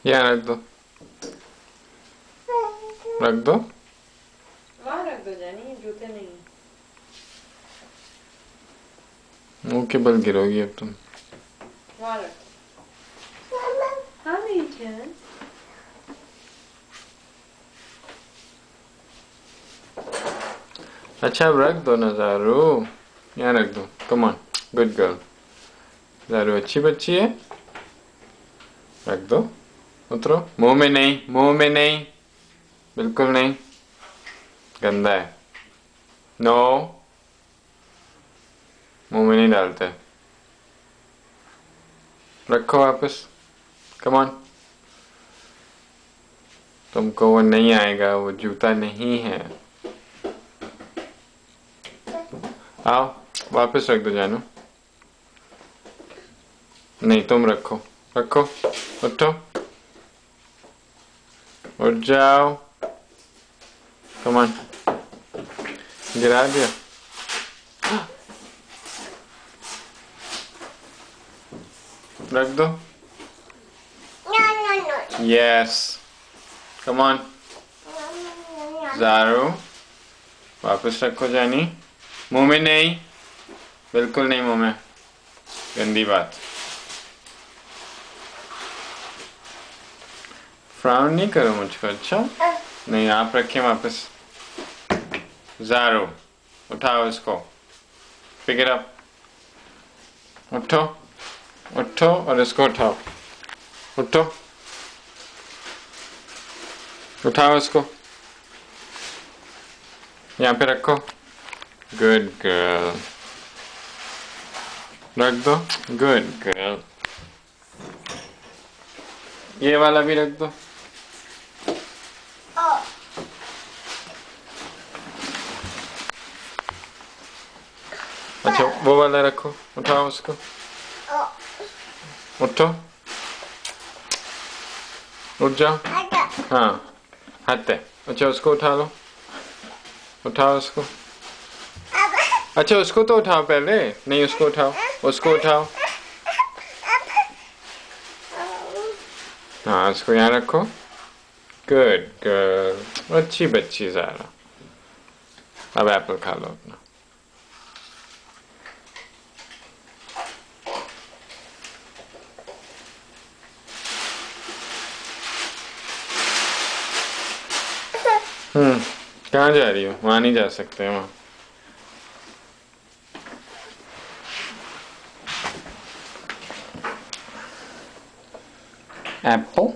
यहाँ रख दो, रख दो। वहाँ रख दो जानी, जूते नहीं। मुंह के बल गिरोगी अब तुम। वहाँ रख। हाँ मेरी जान। अच्छा अब रख दो ना ज़ारू, यहाँ रख दो। Come on, good girl. Zaru अच्छी बच्ची है, रख दो। उतरो, मुंह में नहीं, मुंह में नहीं, बिल्कुल नहीं, गंदा है। नो, मुंह में नहीं डालते। रखो वापस, कम ऑन। तुमको वो नहीं आएगा, वो जूता नहीं है। आओ वापस रख दो जानू। नहीं तुम रखो, रखो, उठो, उठ जाओ। कम ऑन, गिरा दिया। रख दो। यस, कम ऑन ज़ारू, वापस रखो जानी। मुंह में नहीं, बिल्कुल नहीं मुंह में, गंदी बात। फ्राउन नहीं करो मुझको, अच्छा? नहीं आप रखें वापस। ज़ारू उठाओ इसको, पिक इट अप, उठो, उठो और इसको उठाओ, उठो, उठाओ इसको, यहाँ पे रखो। गुड गर्ल, रख दो, गुड गर्ल। ये वाला भी रख दो। अच्छा वो वाला रखो, उठाओ उसको, उठो, उठ जाओ। हाँ हाथ है, अच्छा उसको उठा लो, उठाओ उसको। अच्छा उसको तो उठाओ पहले, नहीं उसको उठाओ, उसको उठाओ। हाँ उसको यहाँ रखो। गुड गर्ल, अच्छी बच्ची ज़ारा। अब एप्पल खा लो अपना। कहाँ जा रही हो? वहाँ नहीं जा सकते, वहाँ एप्पल।